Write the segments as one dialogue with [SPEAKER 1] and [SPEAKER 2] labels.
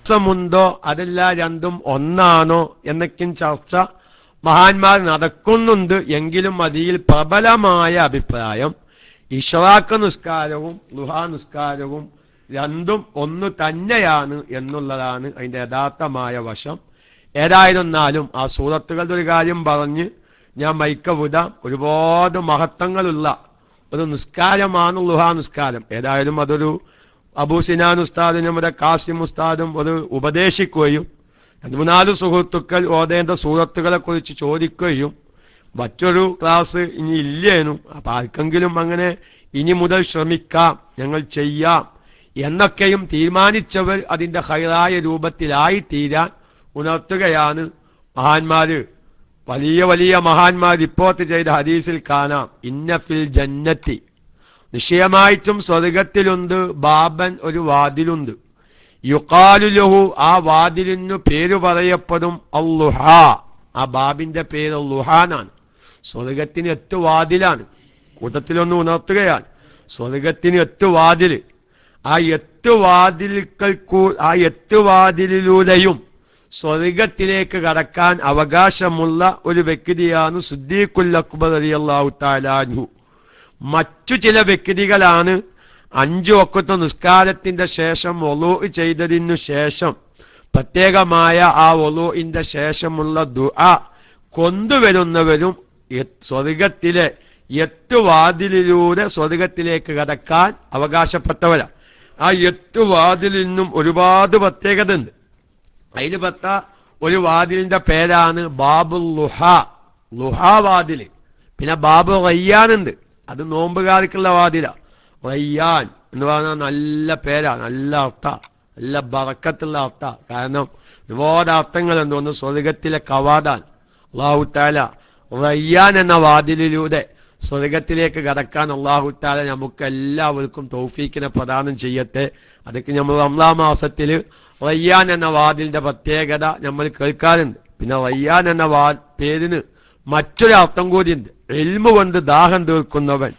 [SPEAKER 1] വ്യത്യാസമുണ്ടോ അതല്ല രണ്ടും ഒന്നാണോ എന്നൊക്കെയും ചർച്ച മഹാന്മാർ നടക്കുന്നുണ്ട്. എങ്കിലും അതിൽ പ്രബലമായ അഭിപ്രായം ഇശ്റാഖ് നിസ്കാരവും ളുഹാ നിസ്കാരവും രണ്ടും ഒന്ന് തന്നെയാണ് എന്നുള്ളതാണ് അതിന്റെ യഥാർത്ഥമായ വശം. ഏതായിരുന്നാലും ആ സൂറത്തുകളുടെ ഒരു കാര്യം പറഞ്ഞ് ഞാൻ മൈക്ക വിടാം. ഒരുപാട് മഹത്വങ്ങളുള്ള ഒരു നിസ്കാരമാണ് ളുഹാ നിസ്കാരം. ഏതായാലും അതൊരു അബൂ സിനാൻ ഉസ്താദും നമ്മുടെ കാസിം ഉസ്താദും ഒരു ഉപദേശിക്കുകയും 2-4 സുഹൃത്തുക്കൾ ഓതേണ്ട സൂറത്തുകളെ കുറിച്ച് ചോദിക്കുകയും മറ്റൊരു ക്ലാസ് ഇനി ഇല്ലേനും, അപ്പൊ ആർക്കെങ്കിലും അങ്ങനെ ഇനി മുതൽ ശ്രമിക്കാം, ഞങ്ങൾ ചെയ്യാം എന്നൊക്കെയും തീരുമാനിച്ചവർ അതിന്റെ ഹൈറായ രൂപത്തിലായി തീരാൻ ഉണർത്തുകയാണ് മഹാന്മാര്. വലിയ വലിയ മഹാന്മാർ റിപ്പോർട്ട് ചെയ്ത ഹദീസിൽ കാണാം, ഇന്ന ഫിൽ ജന്നത്തി, നിശ്ചയമായിട്ടും സ്വർഗത്തിലുണ്ട്, ബാബൻ ഒരു വാതിലുണ്ട്, യുഖാലു ലഹു, ആ വാതിലിനു പേര് പറയപ്പെടും അൽലുഹാ, ആ ബാബിന്റെ പേര് ലുഹാനാണ്. സ്വർഗത്തിന് 8 വാതിലാണ്. കൂട്ടത്തിലൊന്ന് ഉണർത്തുകയാണ്, സ്വർഗത്തിന് 8 വാതില്. ആ 8 വാതിലിലൂടെയും സ്വർഗത്തിലേക്ക് കടക്കാൻ അവകാശമുള്ള ഒരു വ്യക്തിയാണ് സിദ്ദീഖുൽ അക്ബർ റളിയല്ലാഹു തആല അൻഹു. മറ്റു ചില വ്യക്തികളാണ് 5 വഖ്ത് നിസ്കാരത്തിന്റെ ശേഷം വുളൂ ചെയ്തതിനു ശേഷം പ്രത്യേകമായ ആ വുളൂഇന്റെ ശേഷമുള്ള ദുആ കൊണ്ടുവരുന്നവരും സ്വർഗത്തിലെ 8 വാതിലിലൂടെ സ്വർഗത്തിലേക്ക് കടക്കാൻ അവകാശപ്പെട്ടവരാണ്. ആ 8 വാതിലിൽ നിന്നും ഒരുപാട് പ്രത്യേകത ഉണ്ട്. അതിൽപ്പെട്ട ഒരു വാതിലിന്റെ പേരാണ് ബാബുൽ ലുഹാ, ലുഹാ വാതില്. പിന്നെ ബാബു റയ്യാൻ ഉണ്ട്, അത് നോമ്പുകാർക്കുള്ള വാതില. റയ്യാൻ എന്ന് പറഞ്ഞാൽ നല്ല പേരാ, നല്ല അർത്ഥ, നല്ല ബറക്കത്തുള്ള അർത്ഥ. കാരണം ഒരുപാട് അർത്ഥങ്ങളുണ്ട്. ഒന്ന് സ്വർഗത്തിലെ കവാടാൻ. അല്ലാഹു തആല റയ്യാൻ എന്ന വാതിലിലൂടെ സ്വർഗത്തിലേക്ക് കടക്കാൻ അല്ലാഹു തആല നമുക്ക് എല്ലാവർക്കും തൗഫീഖിനെ പ്രദാനം ചെയ്യട്ടെ. അതൊക്കെ നമ്മൾ റമളാൻ മാസത്തിൽ റയ്യാൻ എന്ന വാതിലിന്റെ പ്രത്യേകത നമ്മൾ കേൾക്കാറുണ്ട്. പിന്നെ റയ്യാൻ എന്ന പേരിന് മറ്റൊരു അർത്ഥം കൂടിയുണ്ട്, ഇൽമു കൊണ്ട് ദാഹം തീർക്കുന്നവൻ,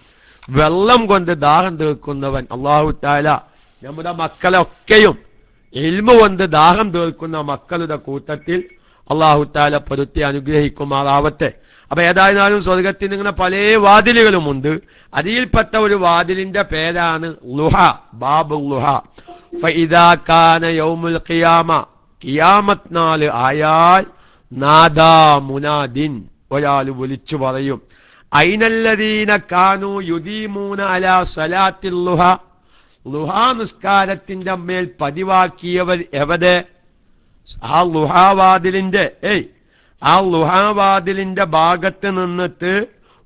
[SPEAKER 1] വെള്ളം കൊണ്ട് ദാഹം തീർക്കുന്നവൻ. അല്ലാഹു തആല നമ്മുടെ മക്കളൊക്കെയും ഇൽമു കൊണ്ട് ദാഹം തീർക്കുന്ന മക്കളുടെ കൂട്ടത്തിൽ അല്ലാഹു തആല പെടുത്തി അനുഗ്രഹിക്കുമാറാവട്ടെ. അപ്പൊ ഏതായാലും സ്വർഗത്തിൽ ഇങ്ങനെ പല വാതിലുകളുമുണ്ട്. അതിൽപ്പെട്ട ഒരു വാതിലിന്റെ പേരാണ് ലുഹ, ബാബുൽ ലുഹ. ഫഇദാ കാന യൗമുൽ ഖിയാമ, ഖിയാമത്ത് നാൾ ആയാൽ നാദാ മുനാദിൻ, ഒരാൾ വിളിച്ചു പറയും, ഐനല്ലദീന കാനൂ യുദീമൂന അലാ സ്വലാത്തിൽ ലുഹ, ലുഹാ നിസ്കാരത്തിന്റെ മേൽ പതിവാക്കിയവർ എവിടെ? ആ ലുഹാവാതിലിന്റെ ആ ലുഹാവാതിലിന്റെ ഭാഗത്ത് നിന്നിട്ട്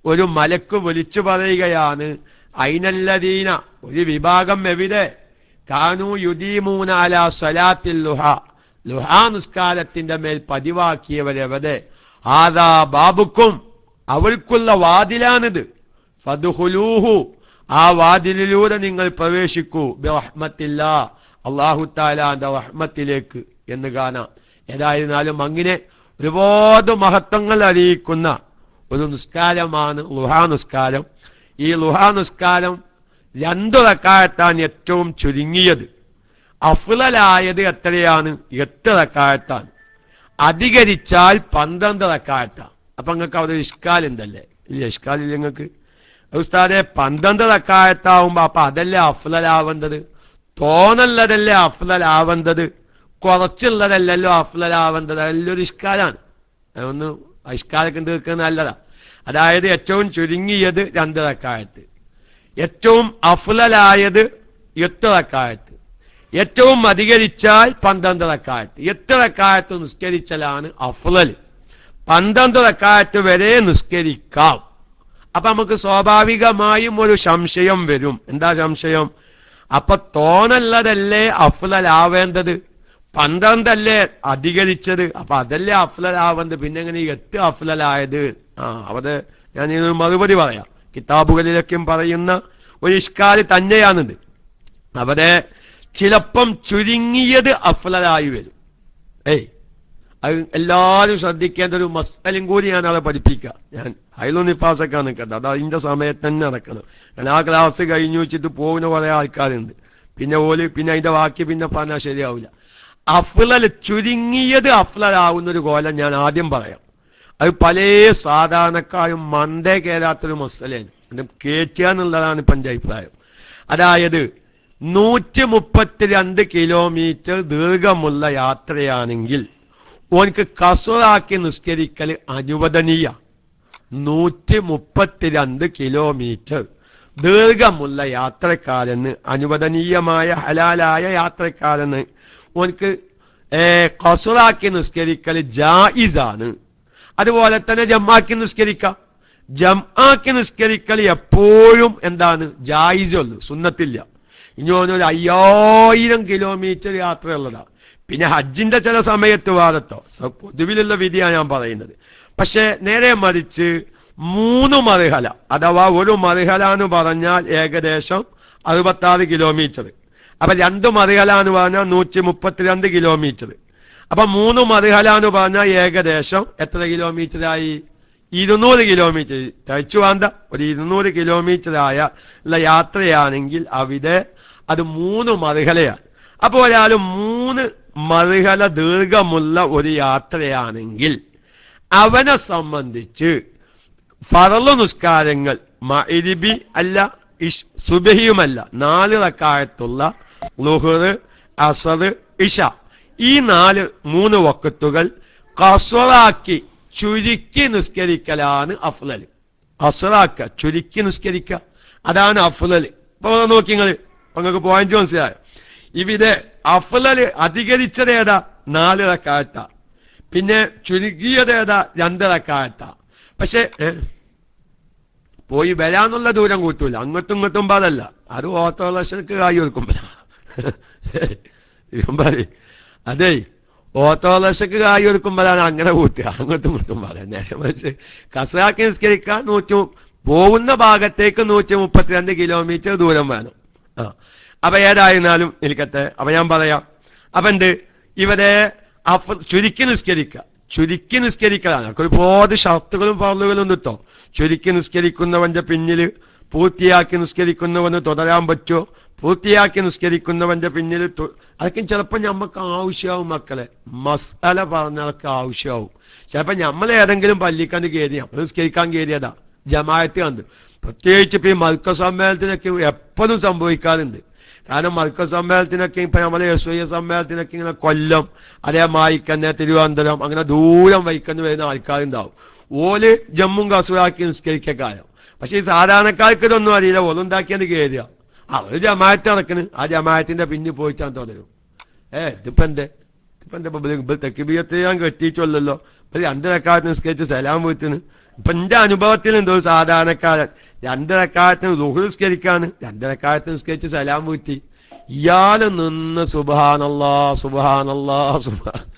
[SPEAKER 1] ഒരു മലക്ക് വിളിച്ചു പറയുകയാണ്, ഐനല്ലദീന, ഒരു വിഭാഗം എവിടെ? കാനൂ യുദീമൂന അലാ സ്വലാത്തിൽ ലുഹ, ലുഹാ നിസ്കാരത്തിന്റെ മേൽ പതിവാക്കിയവരെവിടെ? ആദാ ബാബുക്കും, അവൾക്കുള്ള വാതിലാണിത്. ഫദ്ഖുലൂഹു, ആ വാതിലിലൂടെ നിങ്ങൾ പ്രവേശിക്കൂ, ബിറഹ്മത്തില്ലാ, അല്ലാഹു തആലാന്റെ റഹ്മത്തിലേക്ക് എന്ന് കാണാം. ഏതായിരുന്നാലും അങ്ങനെ ഒരുപാട് മഹത്വങ്ങൾ അറിയിക്കുന്ന ഒരു നിസ്കാരമാണ് ളുഹാ നിസ്കാരം. ഈ ളുഹാ നിസ്കാരം 2 റക്അത്താണ് ഏറ്റവും ചുരുങ്ങിയത്. അഫ്ളലായത് എത്രയാണ്? 8 റക്അത്താണ്. അധികരിച്ചാൽ 12 റക്അത്താണ്. അപ്പൊ നിങ്ങൾക്ക് അവിടെ ഇഷ്കാൽ ഉണ്ടല്ലേ? ഇല്ല, ഇഷ്കാലില്ല നിങ്ങൾക്ക്. ഉസ്താദെ 12 റക്അത്താവുമ്പോ അപ്പൊ അതല്ലേ അഫ്ളലാവേണ്ടത്? തോന്നുള്ളതല്ലേ അഫ്ളലാവേണ്ടത്? കുറച്ചുള്ളതല്ലല്ലോ അഫ്ളലാവേണ്ടത്. അതൊരു ഇഷ്കാലാണ്. അതൊന്ന് ഇഷ്കാലൊക്കെ തീർക്കുന്നത് നല്ലതാ. അതായത് ഏറ്റവും ചുരുങ്ങിയത് 2 റക്അത്ത്, ഏറ്റവും അഫ്ളലായത് 8 റക്അത്ത്, ഏറ്റവും അധികരിച്ചാൽ 12 റക്അത്ത്. 8 റക്അത്ത് നിസ്കരിച്ചാലാണ് അഫ്ളൽ. 12 റക്അത്ത് വരെ നിസ്കരിക്കാം. അപ്പൊ നമുക്ക് സ്വാഭാവികമായും ഒരു സംശയം വരും. എന്താ സംശയം? അപ്പൊ തോന്നുള്ളതല്ലേ അഫ്ളലാവേണ്ടത്? 12 അല്ലേ അധികരിച്ചത്? അപ്പൊ അതല്ലേ അഫ്ളലാവേണ്ടത്? പിന്നെ എങ്ങനെ 8 അഫ്ളലായത്? അവിടെ ഞാൻ ഇതിനൊരു മറുപടി പറയാം. കിതാബുകളിലൊക്കെയും പറയുന്ന ഒരു ഇഷ്കാല് തന്നെയാണിത്. അവിടെ ചിലപ്പം ചുരുങ്ങിയത് അഫ്ളലായി വരും. അത് എല്ലാവരും ശ്രദ്ധിക്കേണ്ട ഒരു മസ്അലും കൂടി ഞാൻ അവിടെ പഠിപ്പിക്കാം. ഞാൻ ഹൈലു നിഫാസൊക്കെ നിൽക്കട്ടെ, അത് അതിന്റെ സമയത്ത് തന്നെ നടക്കണം. ഞാൻ ആ ക്ലാസ് കഴിഞ്ഞു വെച്ചിട്ട് പോകുന്ന കുറെ ആൾക്കാരുണ്ട്. പിന്നെ അതിന്റെ ബാക്കി പിന്നെ പറഞ്ഞാൽ ശരിയാവില്ല. അഫ്ളൽ ചുരുങ്ങിയത് അഫ്ളലാവുന്നൊരു കോലം ഞാൻ ആദ്യം പറയാം. അത് പല സാധാരണക്കാരും മണ്ടേ കയറാത്തൊരു മസലയാണ്. അത് കേറ്റുക എന്നുള്ളതാണ് ഇപ്പം എൻ്റെ അഭിപ്രായം. അതായത് 132 കിലോമീറ്റർ ദീർഘമുള്ള യാത്രയാണെങ്കിൽ ഓനക്ക് കസുറാക്കി നിസ്കരിക്കൽ അനുവദനീയ. 132 കിലോമീറ്റർ ദീർഘമുള്ള യാത്രക്കാരന്, അനുവദനീയമായ ഹലാലായ യാത്രക്കാരന് ഓനക്ക് കസുറാക്കി നിസ്കരിക്കൽ ജായിസാണ്. അതുപോലെ തന്നെ ജമാക്കി നിസ്കരിക്കാം. ജമാക്കി നിസ്കരിക്കൽ എപ്പോഴും എന്താണ്? ജായിസുള്ളൂ, സുന്നത്തില്ല. ഇനി ഒരു 5000 കിലോമീറ്റർ യാത്രയുള്ളതാ. പിന്നെ ഹജ്ജിന്റെ ചില സമയത്ത് വാദത്തോ പൊതുവിലുള്ള വിധിയാണ് ഞാൻ പറയുന്നത്. പക്ഷെ നേരെ മറിച്ച് 3 മർഹല അഥവാ ഒരു മർഹല എന്ന് പറഞ്ഞാൽ ഏകദേശം 66 കിലോമീറ്റർ. അപ്പൊ 2 മർഹല എന്ന് പറഞ്ഞാൽ 132 കിലോമീറ്റർ. അപ്പൊ 3 മർഹല എന്ന് പറഞ്ഞാൽ ഏകദേശം എത്ര കിലോമീറ്ററായി? 200 കിലോമീറ്റർ. തയ്ച്ചു വേണ്ട, ഒരു 200 കിലോമീറ്റർ ആയ യാത്രയാണെങ്കിൽ അവിടെ അത് 3 മർഹലയാണ്. അപ്പൊ ഒരാൾ 3 മർഹല ദീർഘമുള്ള ഒരു യാത്രയാണെങ്കിൽ അവനെ സംബന്ധിച്ച് ഫർള് നിസ്കാരങ്ങൾ മഗ്രിബി അല്ല, സുബഹിയുമല്ല, 4 റക്അത്തുള്ള ളുഹ്ർ, അസ്ർ, ഇശ, ഈ 3 വഖത്തുകൾ ഖസ്റാക്കി ചുരുക്കി നിസ്കരിക്കലാണ് അഫ്ളൽ. ഖസ്റാക്ക, ചുരുക്കി നിസ്കരിക്കുക, അതാണ് അഫ്ളൽ. ഇപ്പൊ നോക്കി നിങ്ങൾക്ക് പോയിന്റ് മനസ്സിലായോ? ഇവിടെ അഫ്ളൽ അധികരിച്ചത് ഏതാ? 4 റക്അത്താ. പിന്നെ ചുരുക്കിയത് ഏതാ? 2 റക്അത്താ. പക്ഷെ പോയി വരാന്നുള്ള ദൂരം കൂട്ടൂല, അങ്ങോട്ടും ഇങ്ങോട്ടും പാടല്ല. അത് ഓട്ടോറിക്ഷക്ക് കായ് കൊടുക്കുമ്പോ അതെ, ഓട്ടോറിക്ഷക്ക് കായ് കൊടുക്കുമ്പോഴാണ് അങ്ങനെ കൂട്ടുക, അങ്ങോട്ടും ഇങ്ങോട്ടും പാടാൻ. നേരെ മറിച്ച് കസ്റാക്കി നിസ്കരിക്കാൻ പോകുന്ന ഭാഗത്തേക്ക് 132 കിലോമീറ്റർ ദൂരം വേണം. അപ്പൊ ഏതായിരുന്നാലും നിൽക്കട്ടെ. അപ്പൊ ഞാൻ പറയാം. അപ്പൊ എന്ത് ഇവിടെ ചുരുക്കി നിസ്കരിക്കുക, ചുരുക്കി നിസ്കരിക്കലാണ്. ഒരുപാട് ഷർത്തുകളും ഫർളുകളും കിട്ടോ. ചുരുക്കി നിസ്കരിക്കുന്നവന്റെ പിന്നിൽ പൂർത്തിയാക്കി നിസ്കരിക്കുന്നവന് തുടരാൻ പറ്റുമോ? പൂർത്തിയാക്കി നിസ്കരിക്കുന്നവന്റെ പിന്നിൽ അതൊക്കെ ചിലപ്പോൾ നമുക്ക് ആവശ്യമാവും. മക്കളെ, മസ്അല പറഞ്ഞതൊക്കെ ആവശ്യമാവും. ചിലപ്പോ നമ്മൾ ഏതെങ്കിലും പള്ളിക്കണ്ട് കയറിയാ നിസ്കരിക്കാൻ കയറിയതാ ജമാഅത്ത് കണ്ട്. പ്രത്യേകിച്ച് ഇപ്പൊ ഈ മൽക്ക സമ്മേളനത്തിനൊക്കെ എപ്പോഴും സംഭവിക്കാറുണ്ട്. കാരണം മൽക്ക സമ്മേളനത്തിനൊക്കെ ഇപ്പൊ നമ്മളെ SYS സമ്മേളനത്തിനൊക്കെ ഇങ്ങനെ കൊല്ലം, അതേമായി തന്നെ തിരുവനന്തപുരം, അങ്ങനെ ദൂരം വൈക്കന്ന് വരുന്ന ആൾക്കാരുണ്ടാവും. ഓല് ജമ്മും കസൂറാക്കി നിസ്കരിക്കാലോ. പക്ഷെ ഈ സാധാരണക്കാർക്ക് ഇതൊന്നും അറിയില്ല. ഓലുണ്ടാക്കിയത് കയറുക, അവര് ജമാഅത്ത് നടക്കണ്, ആ ജമാഅത്തിന്റെ പിന്നിൽ പോയിട്ടാണ് തുടരും. ഇതിപ്പോ എന്റെ തെക്കിബിയത്ത് ഞാൻ കെട്ടിയിട്ടല്ലോ, 2 റക്അത്ത് നിസ്കരിച്ച് സലാം വീട്ടിന്. ഇപ്പൊ എന്റെ അനുഭവത്തിൽ എന്തോ സാധാരണക്കാരൻ 2 റക്അത്തിന് ളുഹ്ർ നിസ്കരിക്കാണ്, 2 റക്അത്ത് നിസ്കരിച്ച് സലാം വീട്ടി. ഇയാള് നിന്ന് സുബ്ഹാനല്ലാഹ് സുബ്ഹാനല്ലാഹ് സുബ്ഹാനല്ലാഹ്.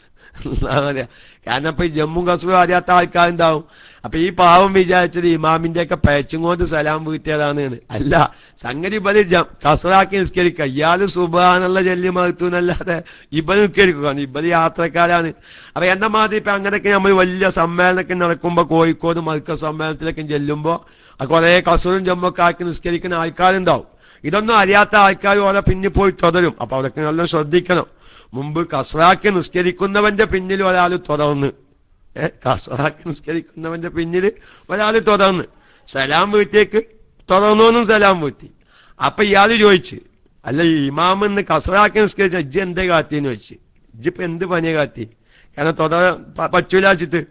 [SPEAKER 1] കാരണം ഇപ്പൊ ഈ ജമ്മു കസൂർ അറിയാത്ത ആൾക്കാരുണ്ടാവും. അപ്പൊ ഈ പാവം വിചാരിച്ചത് ഇമാമിന്റെ ഒക്കെ പേച്ചും കൊണ്ട് സലാം വീട്ടിയതാണ്. അല്ല, സംഗതി ഇബല് കസറാക്കി നിസ്കരിക്കുക. ഇയാള് സുബ്ഹാനല്ല ചൊല്ലി മഹത്തൂന്നല്ലാതെ ഇബല് നിസ്കരിക്കുക, ഇബല് യാത്രക്കാരാണ്. അപ്പൊ എന്ന മാതിരി ഇപ്പൊ അങ്ങനെയൊക്കെ നമ്മൾ വലിയ സമ്മേളനമൊക്കെ നടക്കുമ്പോ കോഴിക്കോട് മൽക്ക സമ്മേളനത്തിലൊക്കെ ചെല്ലുമ്പോ കുറെ കസറും ജമ്മൊക്കെ ആക്കി നിസ്കരിക്കുന്ന ആൾക്കാരുണ്ടാവും. ഇതൊന്നും അറിയാത്ത ആൾക്കാർ ഓരോ പിന്നിൽ പോയി തുടരും. അപ്പൊ അതൊക്കെ നല്ല ശ്രദ്ധിക്കണം. മുമ്പ് കസറാക്കി നിസ്കരിക്കുന്നവന്റെ പിന്നിൽ ഒരാൾ തുടർന്ന്, കസറാക്കി നിസ്കരിക്കുന്നവന്റെ പിന്നിൽ ഒരാൾ തുടർന്ന് സലാം വീട്ടിലേക്ക് തുടർന്നോന്നും സലാം വീട്ടി. അപ്പൊ ഇയാള് ചോദിച്ച്, അല്ല ഈ ഇമാമെന്ന് കസറാക്കി നിസ്കരിച്ച ഇജ്ജ് എന്തേ കാത്തിന്ന് ചോദിച്ച്. ഇജ്ജിപ്പോ എന്ത് പണിയെ കാത്തി? കാരണം തുടരാൻ പറ്റൂലാച്ചിട്ട്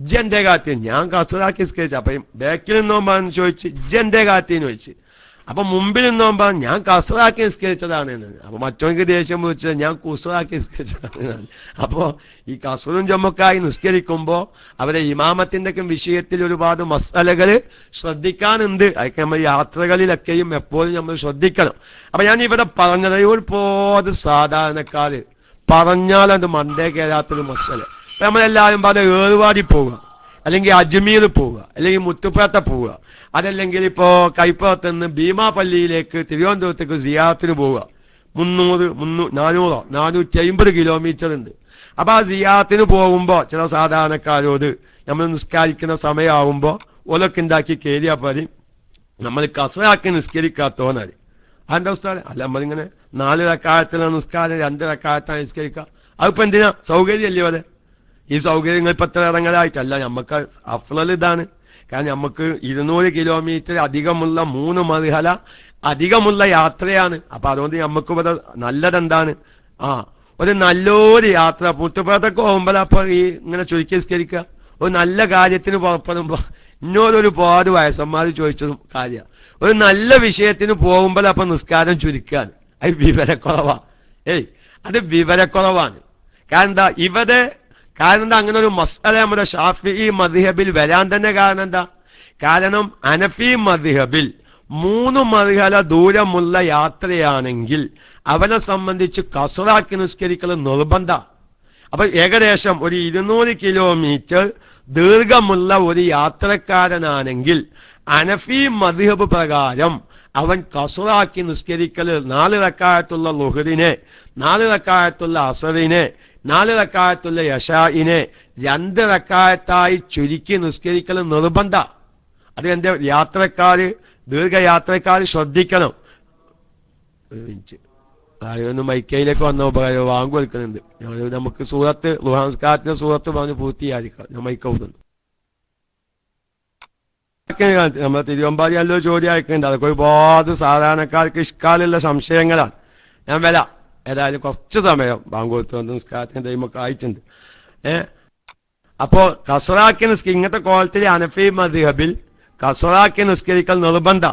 [SPEAKER 1] ഇജ്ജ് എന്തേ കാത്തി? ഞാൻ കസറാക്കി നിസ്കരിച്ച. അപ്പൊ ബാക്കിൽ നിന്നോമ്പാന്ന് ചോദിച്ച് ഇജ്ജ് എന്തേ കാത്തിന്ന് ചോദിച്ച്. അപ്പൊ മുമ്പിൽ നിന്നോമ്പാ ഞാൻ കസറാക്കി നിസ്കരിച്ചതാണ്. അപ്പൊ മറ്റവർക്ക് ദേഷ്യം വിളിച്ചത് ഞാൻ കുസറാക്കി നിസ്കരിച്ചതാണ്. അപ്പോ ഈ കസറും ജമ്മക്കായി നിസ്കരിക്കുമ്പോ അവരെ ഇമാമത്തിന്റെ ഒക്കെ വിഷയത്തിൽ ഒരുപാട് മസലകൾ ശ്രദ്ധിക്കാനുണ്ട്. അതൊക്കെ നമ്മൾ യാത്രകളിലൊക്കെയും എപ്പോഴും നമ്മൾ ശ്രദ്ധിക്കണം. അപ്പൊ ഞാൻ ഇവിടെ പറഞ്ഞത് ഒരുപാട് സാധാരണക്കാര് പറഞ്ഞാൽ അത് മണ്ടേ കയറാത്തൊരു മസല. നമ്മളെല്ലാവരും പറഞ്ഞ ഏറുവാടി പോവുക, അല്ലെങ്കിൽ അജ്മീർ പോവുക, അല്ലെങ്കിൽ മുത്തുപ്പേട്ട പോവുക, അതല്ലെങ്കിൽ ഇപ്പോ കൈപ്പുറത്തുനിന്ന് ഭീമാപള്ളിയിലേക്ക് തിരുവനന്തപുരത്തേക്ക് സിയാറത്തിന് പോവുക. 450 കിലോമീറ്റർ ഉണ്ട്. അപ്പൊ ആ സിയാറത്തിന് പോകുമ്പോ ചില സാധാരണക്കാരോട് നമ്മൾ നിസ്കരിക്കുന്ന സമയമാവുമ്പോ ഓലൊക്കെ ഉണ്ടാക്കി കയറിയാ പറയും നമ്മൾ കസറാക്കി നിസ്കരിക്കാത്തോന്നാല്. അതിന്റെ അവസ്ഥ അല്ല, നമ്മളിങ്ങനെ 4 റക്അത്തിലുള്ള നിസ്കാരം 2 റക്അത്താണ് നിസ്കരിക്കുക. അതിപ്പോ എന്തിനാ? സൗകര്യമല്ലേ അതെ. ഈ സൗകര്യങ്ങൾ ഇപ്പൊ എത്ര ഇറങ്ങലായിട്ടല്ല, നമുക്ക് അഫ്ളൽ ഇതാണ്. കാരണം നമുക്ക് 200 കിലോമീറ്റർ അധികമുള്ള 3 മർഹല അധികമുള്ള യാത്രയാണ്. അപ്പൊ അതുകൊണ്ട് നമുക്ക് ഇവിടെ നല്ലതെന്താണ്? ഒരു നല്ലൊരു യാത്ര മുത്തുപുറത്തൊക്കെ പോകുമ്പോൾ അപ്പൊ ഈ ഇങ്ങനെ ചുരുക്കി നിസ്കരിക്കുക. ഒരു നല്ല കാര്യത്തിന് പുറപ്പെടുമ്പോ ഇന്നോടൊരു ഒരുപാട് വയസ്സന്മാർ ചോദിച്ചതും കാര്യ, ഒരു നല്ല വിഷയത്തിന് പോകുമ്പോൾ അപ്പൊ നിസ്കാരം ചുരുക്കാണ്. അത് വിവരക്കുറവാ. അത് വിവരക്കുറവാണ്. കാരണം എന്താ കാരണം എന്താ അങ്ങനെ ഒരു മസ്അല നമ്മുടെ ഷാഫിഈ മദ്ഹബിൽ വരാൻ തന്നെ കാരണം എന്താ? കാരണം ഹനഫി മദ്ഹബിൽ 3 മർഹല ദൂരമുള്ള യാത്രയാണെങ്കിൽ അവനെ സംബന്ധിച്ച് കസ്റാക്കി നിസ്കരിക്കൽ നിർബന്ധ. അപ്പൊ ഏകദേശം ഒരു 200 കിലോമീറ്റർ ദീർഘമുള്ള ഒരു യാത്രക്കാരനാണെങ്കിൽ ഹനഫി മദ്ഹബ് പ്രകാരം അവൻ കസ്റാക്കി നിസ്കരിക്കൽ 4 റക്അത്തുള്ള ളുഹ്റിനെ, 4 റക്അത്തുള്ള അസറിനെ, 4 റക്അത്തുള്ള ഇശാഇനെ 2 റക്അത്തായി ചുരുക്കി നിസ്കരിക്കൽ നിർബന്ധ. അത് എന്റെ ദീർഘയാത്രക്കാര് ശ്രദ്ധിക്കണം. ഒന്ന് മൈക്കയിലേക്ക് വന്ന വാങ്ങു കൊടുക്കുന്നുണ്ട്. നമുക്ക് സൂറത്ത് ലുഹാൻസ്കാരത്തിന്റെ സൂറത്ത് പറഞ്ഞ് പൂർത്തിയായിരിക്കാം. ഞാൻ മൈക്കൗന്നുണ്ട്. നമ്മൾ തിരുവമ്പാടി നല്ലൊരു ചോദ്യം അയക്കുന്നുണ്ട്. അതൊക്കെ ഒരുപാട് സാധാരണക്കാർക്ക് ഇഷ്കാലുള്ള സംശയങ്ങളാണ്. ഞാൻ ഏതായാലും കുറച്ച് സമയം ബാങ്ക് കൊടുത്തു വന്ന് നിസ്കാരത്തിന്റെ ടൈമൊക്കെ ആയിട്ടുണ്ട്. അപ്പോ കസ്റാക്കി ഇങ്ങനത്തെ കോലത്തിൽ ഹനഫി മദ്ഹബിൽ കസ്റാക്കി നിസ്കരിക്കൽ നിർബന്ധ.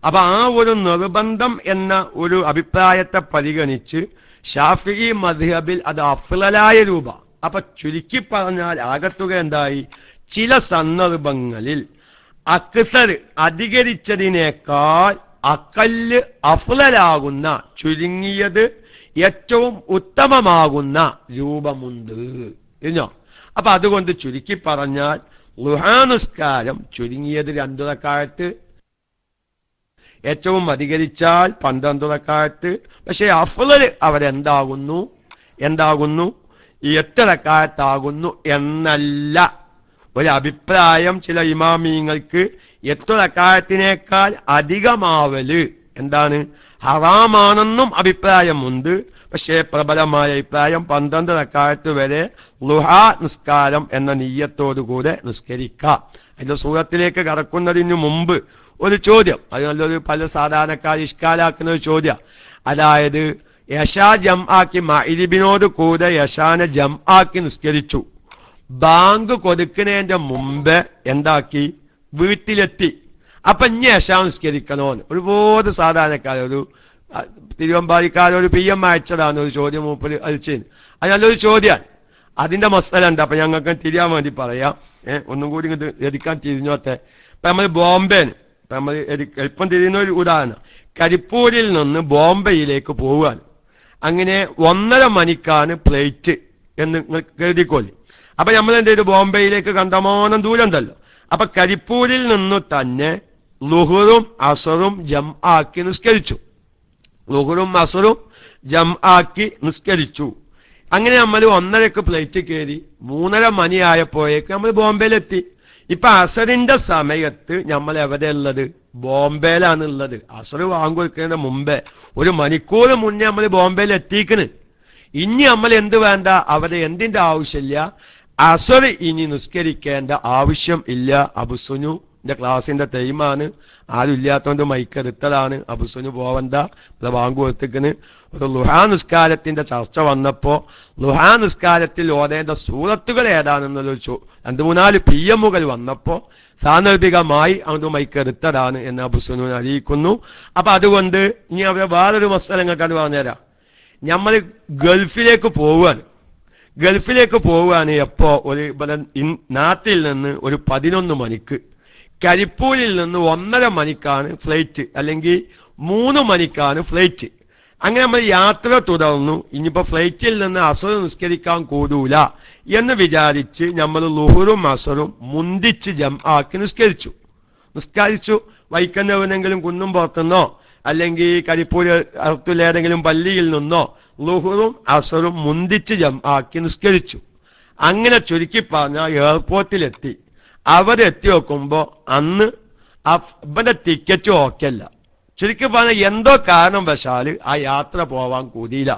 [SPEAKER 1] അപ്പൊ ആ ഒരു നിർബന്ധം എന്ന ഒരു അഭിപ്രായത്തെ പരിഗണിച്ച് ഷാഫിഈ മദ്ഹബിൽ അത് അഫ്ളലായ രൂപ. അപ്പൊ ചുരുക്കി പറഞ്ഞാൽ ആകത്തുക എന്തായി? ചില സന്ദർഭങ്ങളിൽ അക്സർ അധികരിച്ചതിനേക്കാൾ അക്കല്ല് അഫ്ളലാകുന്ന, ചുരുങ്ങിയത് ഏറ്റവും ഉത്തമമാകുന്ന രൂപമുണ്ട് ഇഞ്ഞോ. അപ്പൊ അതുകൊണ്ട് ചുരുക്കി പറഞ്ഞാൽ ളുഹാ നിസ്കാരം ചുരുങ്ങിയത് 2 റക്അത്ത്, ഏറ്റവും അധികരിച്ചാൽ 12 റക്അത്ത്. പക്ഷെ അഫ്ളൽ അവരെന്താകുന്നു 8 റക്അത്താകുന്നു എന്നല്ല ഒരു അഭിപ്രായം. ചില ഇമാമിങ്ങൾക്ക് 8 റക്അത്തിനേക്കാൾ അധികമാവല് എന്താണ് ഹറാമാണെന്നും അഭിപ്രായമുണ്ട്. പക്ഷേ പ്രബലമായ അഭിപ്രായം 12 റക്അത്ത് വരെ ളുഹാ നിസ്കാരം എന്ന നിയ്യത്തോടുകൂടെ നിസ്കരിക്കാം. അതിന്റെ സൂറത്തിലേക്ക് കടക്കുന്നതിന് മുമ്പ് ഒരു ചോദ്യം, അത് നല്ലൊരു പല സാധാരണക്കാർ ഇഷ്കാലാക്കുന്ന ഒരു ചോദ്യം. അതായത് യശാ ജം ആക്കി മഗ്രിബിനോട് കൂടെ യശാനെ ജം ആക്കി നിസ്കരിച്ചു. ബാങ്ക് കൊടുക്കുന്നതിന്റെ മുമ്പ് എന്താക്കി? വീട്ടിലെത്തി. അപ്പൊ ഇനി യശാ നിസ്കരിക്കണോന്ന് ഒരുപാട് സാധാരണക്കാർ, ഒരു തിരുവമ്പാടിക്കാരൊരു PM അയച്ചതാണ് ഒരു ചോദ്യം മൂപ്പര് അയച്ചത്. അത് നല്ലൊരു ചോദ്യമാണ്. അതിന്റെ മസല എന്താ? അപ്പൊ ഞങ്ങൾക്ക് തിരിയാൻ വേണ്ടി പറയാം. ഒന്നും കൂടി ഇങ്ങോട്ട് എടുക്കാൻ തിരിഞ്ഞോട്ടെ. ഇപ്പൊ നമ്മൾ ബോംബെന് നമ്മൾ എളുപ്പം തിരിയുന്ന ഒരു ഉദാഹരണം, കരിപ്പൂരിൽ നിന്ന് ബോംബെയിലേക്ക് പോവുകയാണ്. അങ്ങനെ 1.5 മണിക്കാണ് ഫ്ലൈറ്റ് എന്ന് കരുതിക്കോളി. അപ്പൊ നമ്മൾ എന്ത് ചെയ്തു? ബോംബെയിലേക്ക് കണ്ടമാനം ദൂരം ഉണ്ടല്ലോ. അപ്പൊ കരിപ്പൂരിൽ നിന്ന് തന്നെ ളുഹുറും അസറും ജം ആക്കി നിസ്കരിച്ചു. അങ്ങനെ നമ്മൾ 1:30 ഫ്ലൈറ്റ് കയറി 3:30 മണിയായപ്പോഴേക്ക് നമ്മൾ ബോംബെയിലെത്തി. ഇപ്പൊ അസറിന്റെ സമയത്ത് നമ്മൾ എവിടെ ഉള്ളത്? ബോംബെയിലാണ് ഉള്ളത്. അസർ വാങ്ങിക്കൊടുക്കുന്നതിന് മുമ്പേ 1 മണിക്കൂർ മുന്നേ നമ്മൾ ബോംബെയിൽ എത്തിക്കണ്. ഇനി നമ്മൾ എന്ത് വേണ്ട? അവിടെ എന്തിന്റെ ആവശ്യമില്ല? അസർ ഇനി നിസ്കരിക്കേണ്ട ആവശ്യം ഇല്ല. അബുസുനുന്റെ ക്ലാസിന്റെ ടൈമാണ്. ആരും ഇല്ലാത്തോണ്ട് മൈക്കെടുത്തതാണ്. അബുസുന് പോവണ്ട, ഇവിടെ വാങ്ങു കൊടുത്തിക്കണ്. ഒരു ളുഹാ നിസ്കാരത്തിന്റെ ചർച്ച വന്നപ്പോ ളുഹാ നിസ്കാരത്തിൽ ഓതേണ്ട സൂറത്തുകൾ ഏതാണെന്നുള്ളൊരു 2-3 PM വന്നപ്പോ സാന്ദർഭികമായി അത് മൈക്കെടുത്തതാണ് എന്ന് അബുസുനു അറിയിക്കുന്നു. അപ്പൊ അതുകൊണ്ട് ഇനി അവരെ വേറൊരു മസല നിങ്ങൾക്കത് പറഞ്ഞുതരാം. നമ്മൾ ഗൾഫിലേക്ക് പോവുകയാണ് എപ്പോ? നാട്ടിൽ നിന്ന് ഒരു 11 മണിക്ക്, കരിപ്പൂരിൽ നിന്ന് 1:30 മണിക്കാണ് ഫ്ലൈറ്റ്, അല്ലെങ്കിൽ 3 മണിക്കാണ് ഫ്ലൈറ്റ്. അങ്ങനെ നമ്മൾ യാത്ര തുടർന്നു. ഇനിയിപ്പോ ഫ്ലൈറ്റിൽ നിന്ന് അസർ നിസ്കരിക്കാൻ കൂടൂല എന്ന് വിചാരിച്ച് നമ്മൾ ളുഹുറും അസറും മുന്തിച്ച് ജം ആക്കി നിസ്കരിച്ചു. വൈക്കന്ന് എവിടെയെങ്കിലും കുന്നും പുറത്തുനിന്നോ അല്ലെങ്കിൽ കരിപ്പൂര് അടുത്തുള്ള പള്ളിയിൽ നിന്നോ ളുഹുറും അസറും മുന്തിച്ച് ജം ആക്കി നിസ്കരിച്ചു. അങ്ങനെ ചുരുക്കി പറഞ്ഞാൽ എയർപോർട്ടിലെത്തി. അവരെത്തി നോക്കുമ്പോ അന്ന് ഇവിടെ ടിക്കറ്റ് ഓക്കെ അല്ല. ചുരുക്കി പറഞ്ഞാൽ എന്തോ കാരണം വശാല് ആ യാത്ര പോവാൻ കൂടിയില്ല.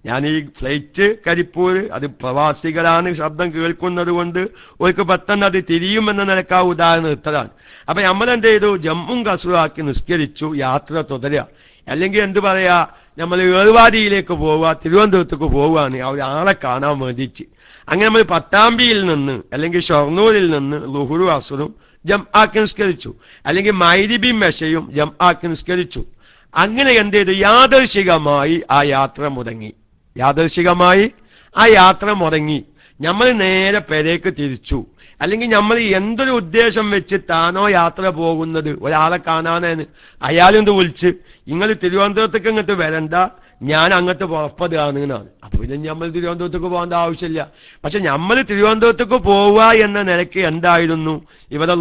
[SPEAKER 1] ഞാൻ ഈ ഫ്ലൈറ്റ് കരിപ്പൂർ, അത് പ്രവാസികളാണ് ശബ്ദം കേൾക്കുന്നത് കൊണ്ട് അവർക്ക് പെട്ടെന്ന് അത് തിരിയുമെന്ന നിലക്കാ ഉദാഹരണം ഇട്ടതാണ്. അപ്പൊ നമ്മൾ എന്ത് ചെയ്തു? ജമ്മും കസറുമാക്കി നിസ്കരിച്ചു, യാത്ര തുടരുക. അല്ലെങ്കിൽ എന്ത് പറയാ, നമ്മൾ ഏർവാടിയിലേക്ക് പോവുക, തിരുവനന്തപുരത്തേക്ക് പോവുകയാണ് ഒരാളെ കാണാൻ വേണ്ടിയിട്ട്. അങ്ങനെ നമ്മൾ പട്ടാമ്പിയിൽ നിന്ന് അല്ലെങ്കിൽ ഷൊർണൂരിൽ നിന്ന് ളുഹുറും അസ്റും ജംആക്കി നിസ്കരിച്ചു, അല്ലെങ്കിൽ മഗ്‌രിബും ഇശയും ജംആക്കി നിസ്കരിച്ചു. അങ്ങനെ എന്ത് ചെയ്തു? യാദൃശികമായി ആ യാത്ര മുടങ്ങി. നമ്മൾ നേരെ പെരേക്ക് തിരിച്ചു. അല്ലെങ്കിൽ നമ്മൾ എന്തൊരു ഉദ്ദേശം വെച്ചിട്ടാണോ യാത്ര പോകുന്നത്, ഒരാളെ കാണാനാണ്, അയാളെന്ത് വിളിച്ച് നിങ്ങൾ തിരുവനന്തപുരത്തേക്ക് ഇങ്ങോട്ട് വരണ്ട, ഞാൻ അങ്ങോട്ട് പുറപ്പെടുകയാണ് എന്നാണ്. അപ്പൊ പിന്നെ നമ്മൾ തിരുവനന്തപുരത്തേക്ക് പോകേണ്ട ആവശ്യമില്ല. പക്ഷെ നമ്മൾ തിരുവനന്തപുരത്തേക്ക് പോവുക എന്ന നിലയ്ക്ക് എന്തായിരുന്നു, ഇവിടെ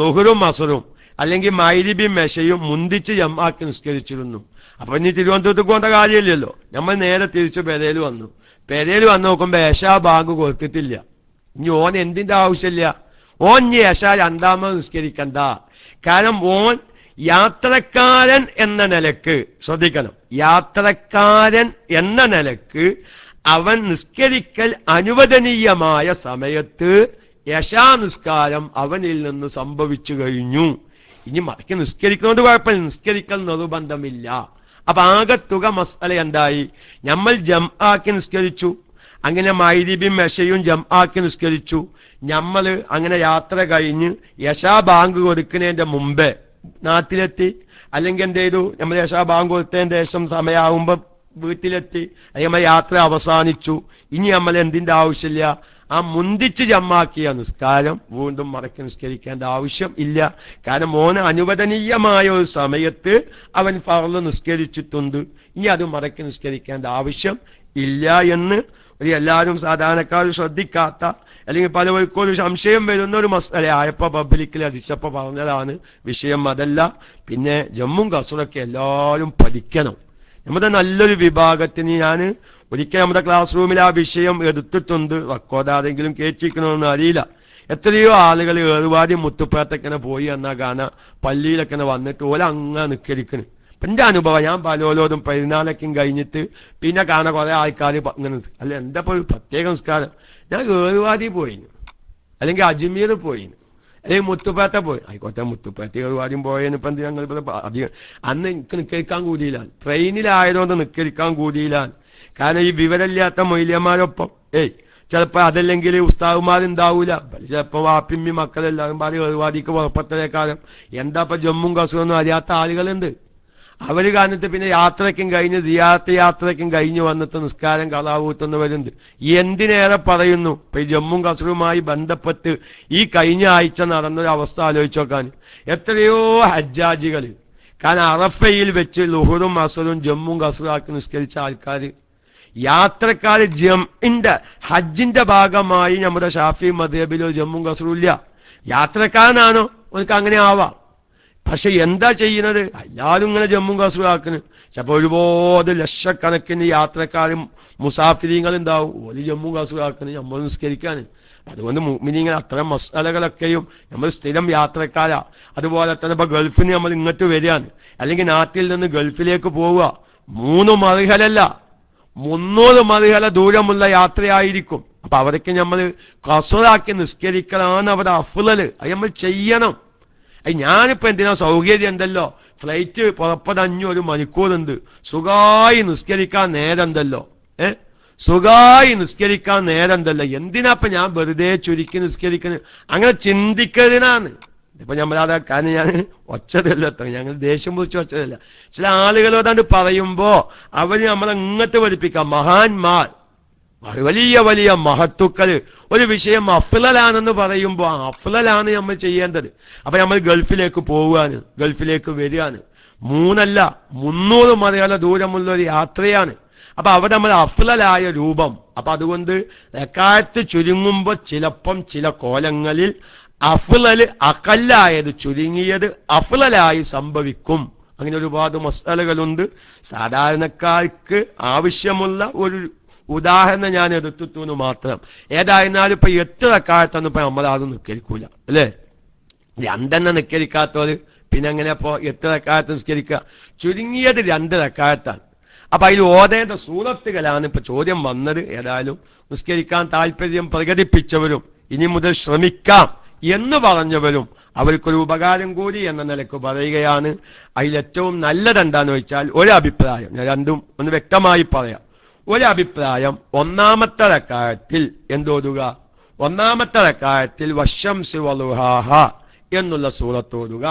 [SPEAKER 1] ളുഹുറും അസ്റും അല്ലെങ്കിൽ മഗ്‌രിബും ഇശയും മുന്തിച്ച് ജംആക്കി നിസ്കരിച്ചിരുന്നു. അപ്പൊ ഇനി തിരുവനന്തപുരത്തേക്ക് പോകേണ്ട കാര്യമില്ലല്ലോ. നമ്മൾ നേരെ തിരിച്ചു പെരയിൽ വന്നു നോക്കുമ്പോ ഇശാ ബാങ്ക് കൊടുത്തിട്ടില്ല. ഇനി ഓൻ എന്തിന്റെ ആവശ്യമില്ല, ഓൻ ഇനി ഇശാ രണ്ടാമത് നിസ്കരിക്കണ്ട. കാരണം ഓൻ യാത്രക്കാരൻ എന്ന നിലക്ക്, ശ്രദ്ധിക്കണം, യാത്രക്കാരൻ എന്ന നിലക്ക് അവൻ നിസ്കരിക്കൽ അനുവദനീയമായ സമയത്ത് ഇശാ നിസ്കാരം അവനിൽ നിന്ന് സംഭവിച്ചു കഴിഞ്ഞു. ഇനി മടക്കി നിസ്കരിക്കുന്നത് കുഴപ്പമില്ല, നിസ്കരിക്കൽ നിർബന്ധമില്ല. അപ്പൊ ആകത്തുക മസ്അല എന്തായി? നമ്മൾ ജംആക്കി നിസ്കരിച്ചു, അങ്ങനെ മഗ്‌രിബും ഇശയും ജംആക്കി നിസ്കരിച്ചു. നമ്മൾ അങ്ങനെ യാത്ര കഴിഞ്ഞ് ഇശാ ബാങ്ക് കൊടുക്കുന്നതിന്റെ മുമ്പേ നാട്ടിലെത്തി, അല്ലെങ്കിൽ എന്ത് ചെയ്തു, നമ്മൾ ഇശാ ബാങ്ക് കൊടുത്തതിന്റെ ശേഷം സമയമാകുമ്പോ വീട്ടിലെത്തി, അല്ലെങ്കിൽ നമ്മൾ യാത്ര അവസാനിച്ചു. ഇനി നമ്മൾ എന്തിന്റെ ആവശ്യമില്ല, ആ മുന്തിച്ച് ജംആക്കിയ നിസ്കാരം വീണ്ടും മടക്കി നിസ്കരിക്കേണ്ട ആവശ്യം ഇല്ല. കാരണം മോന് അനുവദനീയമായ ഒരു സമയത്ത് അവൻ ഫർള് നിസ്കരിച്ചിട്ടുണ്ട്, ഇനി അത് മടക്കി നിസ്കരിക്കേണ്ട ആവശ്യം ഇല്ല എന്ന് എല്ലാവരും സാധാരണക്കാർ ശ്രദ്ധിക്കാത്ത, അല്ലെങ്കിൽ പലവർക്കും ഒരു സംശയം വരുന്ന ഒരു മസ്അല ആയപ്പോ പബ്ലിക്കിൽ അടിച്ചപ്പോ പറഞ്ഞതാണ്. വിഷയം അതല്ല. പിന്നെ ജമ്മും കസറൊക്കെ എല്ലാവരും പഠിക്കണം. നമ്മുടെ നല്ലൊരു വിഭാഗത്തിന് ഞാൻ ഒരിക്കൽ നമ്മുടെ ക്ലാസ് റൂമിൽ ആ വിഷയം എടുത്തിട്ടുണ്ട്. റെക്കോർഡാരെങ്കിലും കേട്ടിരിക്കണമെന്ന് അറിയില്ല. എത്രയോ ആളുകൾ ഏറുവാടി മുത്തുപ്പുറത്തൊക്കെ പോയി എന്നാ കാണാ പള്ളിയിലൊക്കെ വന്നിട്ട് ഓല അങ്ങ് നിക്കരിക്കണ്. എന്റെ അനുഭവം, ഞാൻ പലോലോതും പെരുന്നാളൊക്കെയും കഴിഞ്ഞിട്ട് പിന്നെ കാണാൻ കുറെ ആൾക്കാർ ഇങ്ങനെ, അല്ല എന്താ ഇപ്പോൾ പ്രത്യേക സംസ്കാരം, ഞാൻ ഏറുവാടി പോയിന്, അല്ലെങ്കിൽ അജ്മീർ പോയിന്, അല്ലെങ്കിൽ മുത്തുപ്പേട്ട പോയി, ആയിക്കോട്ടെ മുത്തുപ്പേട്ട ഏറുവാടിയും പോയെന്ന് ഇപ്പം ഞങ്ങൾ അധികം അന്ന് എനിക്ക് നിക്കരിക്കാൻ കൂടിയില്ല. ട്രെയിനിലായതുകൊണ്ട് നിക്കരിക്കാൻ കൂടിയില്ല. കാരണം ഈ വിവരമില്ലാത്ത മൊയ്ലിയന്മാരൊപ്പം ചിലപ്പോ അതല്ലെങ്കിൽ ഉസ്താദുമാരുണ്ടാവൂല, ചിലപ്പോ വാപ്പിമ്മി മക്കളെല്ലാവരും പാടി ഏറുവാടിക്ക് പുറപ്പെട്ടതേക്കാലം എന്താ ഇപ്പൊ ജമ്മും കസറൊന്നും അറിയാത്ത ആളുകളുണ്ട്. അവര് കാരണത്ത് പിന്നെ യാത്രയ്ക്കും കഴിഞ്ഞ് സിയാറത്ത് യാത്രയ്ക്കും കഴിഞ്ഞ് വന്നിട്ട് നിസ്കാരം കളാവൂത്തുന്നവരുണ്ട്. എന്തിനേറെ പറയുന്നു, ഇപ്പൊ ഈ ജമ്മും കസറുമായി ബന്ധപ്പെട്ട് ഈ കഴിഞ്ഞ ആഴ്ച നടന്നൊരു അവസ്ഥ ആലോചിച്ച് നോക്കാൻ. എത്രയോ ഹജ്ജാജികൾ, കാരണം അറഫയിൽ വെച്ച് ളുഹുറും അസ്റും ജമ്മും കസറുമാക്കി നിസ്കരിച്ച ആൾക്കാര്, യാത്രക്കാര് ഹജ്ജിന്റെ ഭാഗമായി നമ്മുടെ ഷാഫി മദ്ഹബിലോ ജമ്മും കസറും ഇല്ല. യാത്രക്കാരനാണോ അവർക്ക് അങ്ങനെ ആവാം. പക്ഷെ എന്താ ചെയ്യുന്നത്, എല്ലാവരും ഇങ്ങനെ ജമ്മും കസറും ആക്കുന്നു. ചിലപ്പോ ഒരുപാട് ലക്ഷക്കണക്കിന് യാത്രക്കാരും മുസാഫിരീങ്ങളുണ്ടാവും, ഒരു ജമ്മും കസറും ആക്കുന്നു നമ്മൾ നിസ്കരിക്കാന്. അതുകൊണ്ട് മുഅ്മിനീങ്ങൾ അത്തരം മസ്അലകളൊക്കെയും, നമ്മൾ സ്ഥിരം യാത്രക്കാരാ. അതുപോലെ തന്നെ ഇപ്പൊ ഗൾഫിന് നമ്മൾ ഇങ്ങോട്ട് വരികയാണ്, അല്ലെങ്കിൽ നാട്ടിൽ നിന്ന് ഗൾഫിലേക്ക് പോവുക, 3 മർഹലല്ല 300 മർഹല ദൂരമുള്ള യാത്രയായിരിക്കും. അപ്പൊ അവരൊക്കെ നമ്മൾ കസറാക്കി നിസ്കരിക്കലാണ് അവിടെ അഫ്ളല്. അത് നമ്മൾ ചെയ്യണം. ഞാനിപ്പോ എന്തിനാ, സൗകര്യം ഉണ്ടല്ലോ, ഫ്ലൈറ്റ് പുറപ്പെടാൻ 1 മണിക്കൂറുണ്ട്, സുഖായി നിസ്കരിക്കാൻ നേരണ്ടല്ലോ, സുഖായി നിസ്കരിക്കാൻ നേരണ്ടല്ലോ, എന്തിനാപ്പൊ ഞാൻ വെറുതെ ചുരുക്കി നിസ്കരിക്കുന്നത്, അങ്ങനെ ചിന്തിക്കരുതാണ്. ഇപ്പൊ നമ്മളതാ, കാരണം ഞാൻ ഒച്ചതല്ലോ, ഞങ്ങൾ ദേഷ്യം പിടിച്ച് ഒച്ചതല്ല. ചില ആളുകളോടാണ്ട് പറയുമ്പോ അവര് നമ്മളെ ഇങ്ങോട്ട് പഠിപ്പിക്കാം. മഹാന്മാർ, വലിയ വലിയ മഹത്തുക്കള് ഒരു വിഷയം അഫ്ളലാണെന്ന് പറയുമ്പോ ആ അഫ്ളലാണ് നമ്മൾ ചെയ്യേണ്ടത്. അപ്പൊ നമ്മൾ ഗൾഫിലേക്ക് പോവുകയാണ്, ഗൾഫിലേക്ക് വരികയാണ്, 3 അല്ല 300 മർഹല ദൂരമുള്ള ഒരു യാത്രയാണ്. അപ്പൊ അവിടെ നമ്മൾ അഫ്ളലായ രൂപം. അപ്പൊ അതുകൊണ്ട് റക്അത്ത് ചുരുങ്ങുമ്പോ ചിലപ്പം ചില കോലങ്ങളിൽ അഫ്ളല് അഖല്ലായത് ചുരുങ്ങിയത് അഫ്ളലായി സംഭവിക്കും. അങ്ങനെ ഒരുപാട് മസ്അലകളുണ്ട്. സാധാരണക്കാർക്ക് ആവശ്യമുള്ള ഒരു ഉദാഹരണം ഞാൻ എടുത്തിട്ടു മാത്രം. ഏതായിരുന്നാലും ഇപ്പൊ 8 റക്അത്തൊന്നും ഇപ്പൊ നമ്മളാരും നിക്കരിക്കൂല, അല്ലേ? 2 നിക്കരിക്കാത്തവര് പിന്നെ അങ്ങനെ അപ്പോ എത്ര റക്അത്ത് നിസ്കരിക്കുക? ചുരുങ്ങിയത് 2 റക്അത്താണ്. അപ്പൊ അതിൽ ഓതേണ്ട സൂറത്തുകളാണ് ഇപ്പൊ ചോദ്യം വന്നത്. ഏതായാലും നിസ്കരിക്കാൻ താല്പര്യം പ്രകടിപ്പിച്ചവരും ഇനി മുതൽ ശ്രമിക്കാം എന്ന് പറഞ്ഞവരും അവർക്കൊരു ഉപകാരം കൂടി എന്ന നിലക്ക് പറയുകയാണ്. അതിലേറ്റവും നല്ലതെന്താന്ന് വെച്ചാൽ ഒരഭിപ്രായം, ഞാൻ രണ്ടും ഒന്ന് വ്യക്തമായി പറയാം. ഒരഭിപ്രായം, ഒന്നാമത്തെ റക്അത്തിൽ എന്തോതുക? ഒന്നാമത്തെ റക്അത്തിൽ വശംസി വളുഹാഹ എന്നുള്ള സൂറത്തോതുക.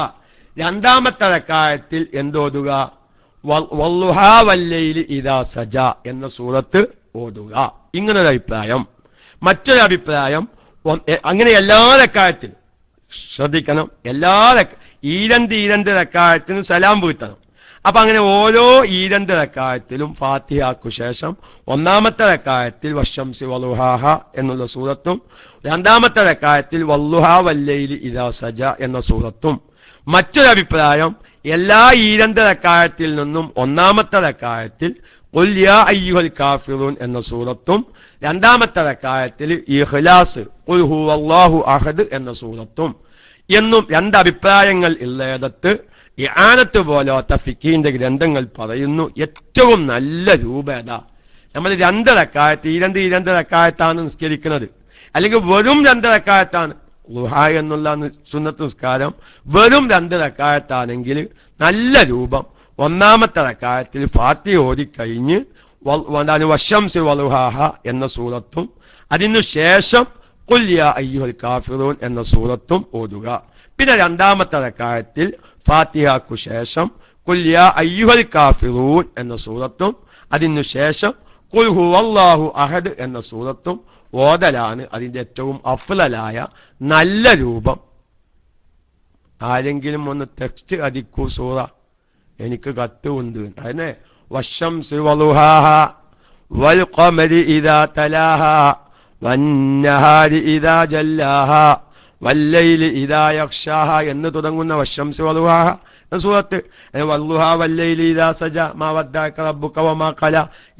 [SPEAKER 1] രണ്ടാമത്തെ റക്അത്തിൽ എന്തോതുക? വള്ളുഹാ വല്ലൈലി ഇദാ സജ എന്ന സൂറത്ത് ഓതുക. ഇങ്ങനൊരു അഭിപ്രായം. മറ്റൊരു അഭിപ്രായം, അങ്ങനെ എല്ലാ റക്അത്തിലും ശ്രദ്ധിക്കണം, ഈരണ്ട് റക്അത്തിനും സലാം വീട്ടണം. അപ്പൊ അങ്ങനെ ഓരോ ഈരണ്ട് റക്അത്തിലും ഫാത്തിഹയ്ക്കു ശേഷം ഒന്നാമത്തെ റക്അത്തിൽ വശംസി വളുഹാഹ എന്നുള്ള സൂറത്തും രണ്ടാമത്തെ റക്അത്തിൽ വള്ളുഹാ വല്ലൈലി ഇദാ സജ എന്ന സൂറത്തും. മറ്റൊരു അഭിപ്രായം, എല്ലാ ഈരണ്ട് റക്അത്തിൽ നിന്നും ഒന്നാമത്തെ റക്അത്തിൽ ഖുൽ യാ അയ്യുഹൽ കാഫിറൂൻ എന്ന സൂറത്തും രണ്ടാമത്തെ റക്അത്തിൽ ഇഖ്ലാസ് ഖുൽ ഹുവല്ലാഹു അഹദ് എന്ന സൂറത്തും എന്നും രണ്ടഭിപ്രായങ്ങൾ ഉള്ളിടത്ത് ഇആനത്ത് പോലത്തെ ഫിഖിന്റെ ഗ്രന്ഥങ്ങൾ പറയുന്നു ഏറ്റവും നല്ല രൂപേത നമ്മൾ 2 റക്അത്ത് ഈരണ്ട് റക്അത്താണ് നിസ്കരിക്കുന്നത്, അല്ലെങ്കിൽ വെറും 2 റക്അത്താണ്. ളുഹ എന്നുള്ള സുന്നത്ത് നിസ്കാരം വെറും 2 റക്അത്താണെങ്കിൽ നല്ല രൂപം ഒന്നാമത്തെ റക്അത്തിൽ ഫാത്തിഹ ഓതിക്കഴിഞ്ഞ് വശംസി വളുഹാഹ എന്ന സൂറത്തും അതിനു ശേഷം ഖുൽ യാ അയ്യുഹൽ കാഫിറൂൻ എന്ന സൂറത്തും ഓതുക. പിന്നെ രണ്ടാമത്തെ റക്അത്തിൽ ഫാത്തിഹയ്ക്കു ശേഷം ഖുൽ യാ അയ്യുഹൽ കാഫിറൂൻ എന്ന സൂറത്തും അതിനു ശേഷം ഖുൽ ഹുവല്ലാഹു അഹദ് എന്ന സൂറത്തും ഓതലാണ് അതിന്റെ ഏറ്റവും അഫ്ളലായ നല്ല രൂപം. ആരെങ്കിലും ഒന്ന് ടെക്സ്റ്റ് അധിക്കൂ സൂറ, എനിക്ക് കത്ത് ഉണ്ട്. അതിനെ വശംസി വളുഹാഹ വൽ ഖമരി ഇദാ തലാഹ വന്നഹാരി ഇദാ ജല്ലാഹ വല്ലൈലി ഇദാ യഖ്ശാഹ എന്ന് തുടങ്ങുന്ന വശംസി വളുഹാഹ എന്ന സൂറത്ത്, വള്ളുഹാ വല്ലൈലി ഇദാ സജ മാ വദ്ദഅക റബ്ബുക വമാ ഖല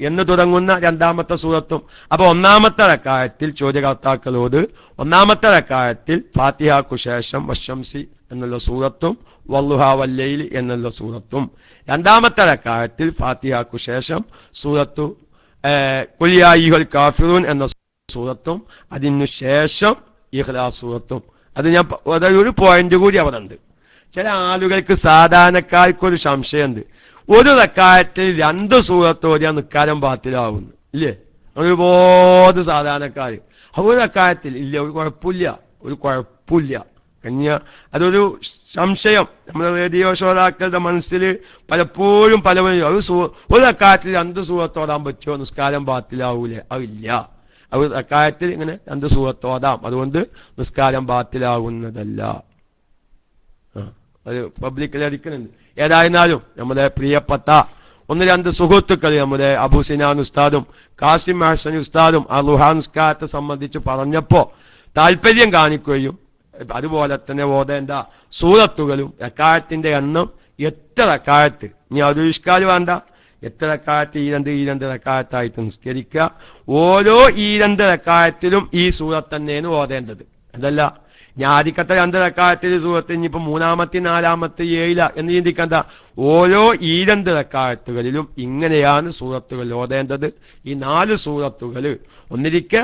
[SPEAKER 1] എന്ന് തുടങ്ങുന്ന രണ്ടാമത്തെ സൂറത്തും. അപ്പൊ ഒന്നാമത്തെ റക്അത്തിൽ ചോദ്യകർത്താക്കളോട് ഒന്നാമത്തെ റക്അത്തിൽ ഫാത്തിഹയ്ക്കു ശേഷം വശംസി എന്നുള്ള സൂറത്തും വള്ളുഹാ വല്ലൈലി എന്നുള്ള സൂറത്തും, രണ്ടാമത്തെ റക്അത്തിൽ ഫാത്തിഹയ്ക്കു ശേഷം സൂറത്തു ഖുൽ യാ അയ്യുഹൽ കാഫിറൂൻ എന്ന സൂറത്തും അതിനു ശേഷം ഇഖ്ലാസ് സൂറത്തും. അത് ഞാൻ ഒരു പോയിന്റ് കൂടി അവിടെ ഉണ്ട്. ചില ആളുകൾക്ക് സാധാരണക്കാർക്കൊരു സംശയമുണ്ട്, ഒരു റക്അത്തിൽ 2 സൂറത്ത് ഓതിയാൽ നിസ്കാരം ബാത്തിലാവുന്നു ഇല്ലേ? ഒരുപാട് സാധാരണക്കാര് ഒരു റക്അത്തിൽ ഇല്ല, ഒരു കുഴപ്പമില്ല കഴിഞ്ഞ അതൊരു സംശയം നമ്മുടെ റേഡിയോ ശ്രോതാക്കളുടെ മനസ്സിൽ പലപ്പോഴും ഒരു റക്അത്തിൽ 2 സൂറത്ത് ഓതാൻ പറ്റുമോ, നിസ്കാരം ബാത്തിലാവൂലേ? അതില്ല. ഒരു റക്അത്തിൽ ഇങ്ങനെ 2 സൂറത്ത് ഓതാം, അതുകൊണ്ട് നിസ്കാരം ബാത്തിലാകുന്നതല്ല. അത് പബ്ലിക്കിൽ അടിക്കുന്നുണ്ട്. ഏതായിരുന്നാലും നമ്മുടെ പ്രിയപ്പെട്ട 1-2 സുഹൃത്തുക്കൾ നമ്മുടെ അബൂ സിനാൻ ഉസ്താദും കാസിം ഹസൻ ഉസ്താദും ആ ളുഹാ നിസ്കാരത്തെ സംബന്ധിച്ച് പറഞ്ഞപ്പോ താല്പര്യം കാണിക്കുകയും അതുപോലെ തന്നെ ഓതേണ്ട സൂറത്തുകളും റക്അത്തിന്റെ എണ്ണം എത്ര റക്അത്ത്, ഇനി അതൊരു ഇഷ്കാല് വേണ്ട, എത്ര റക്അത്ത് ഈരണ്ട് റക്അത്തായിട്ട് നിസ്കരിക്കുക. ഓരോ ഈരണ്ട് റക്അത്തിലും ഈ സൂറത്ത് തന്നെയാണ് ഓതേണ്ടത്. അതല്ല ഞാൻ ആദ്യത്തെ 2 റക്അത്തിൽ സൂറത്ത് ഇനിയിപ്പോ 3-ാമത്തെ 4-ാമത്തെ 7 എന്ന് ചിന്തിക്കണ്ട. ഓരോ ഈരണ്ട് റക്അത്തുകളിലും ഇങ്ങനെയാണ് സൂറത്തുകൾ ഓതേണ്ടത്. ഈ 4 സൂറത്തുകൾ ഒന്നിരിക്കെ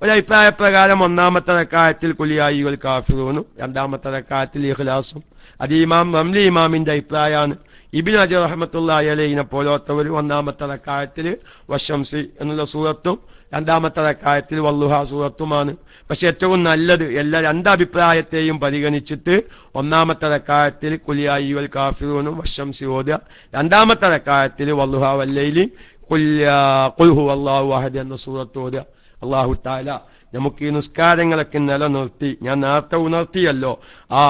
[SPEAKER 1] ഒരഭിപ്രായ പ്രകാരം ഒന്നാമത്തെ റക്അത്തിൽ ഖുൽ യാ അയ്യുഹൽ കാഫിറൂനും രണ്ടാമത്തെ റക്അത്തിൽ ഇഖ്ലാസും. അത് ഇമാം റംലി ഇമാമിന്റെ അഭിപ്രായമാണ്. ഇബ്നു ഹജർ റഹ്മത്തുള്ളാഹി അലൈഹിനെ പോലത്തവർ ഒന്നാമത്തെ റക്അത്തിൽ വശംസി എന്നുള്ള സൂറത്തും രണ്ടാമത്തെ റക്അത്തിൽ വള്ളുഹാ സൂറത്തുമാണ്. പക്ഷെ ഏറ്റവും നല്ലത് എല്ലാ 2 അഭിപ്രായത്തെയും പരിഗണിച്ചിട്ട് ഒന്നാമത്തെ റക്അത്തിൽ ഖുൽ യാ അയ്യുഹൽ കാഫിറൂനും വശംസി ഓതുക, രണ്ടാമത്തെ റക്അത്തിൽ വള്ളുഹാ വല്ലൈലി ഖുൽ ഹുവല്ലാഹു അഹദ് എന്ന സൂറത്ത് ഓതുക. അല്ലാഹു തആല നമുക്ക് ഈ നിസ്കാരങ്ങളൊക്കെ നിലനിർത്തി, ഞാൻ നേരത്തെ ഉണർത്തിയല്ലോ, ആ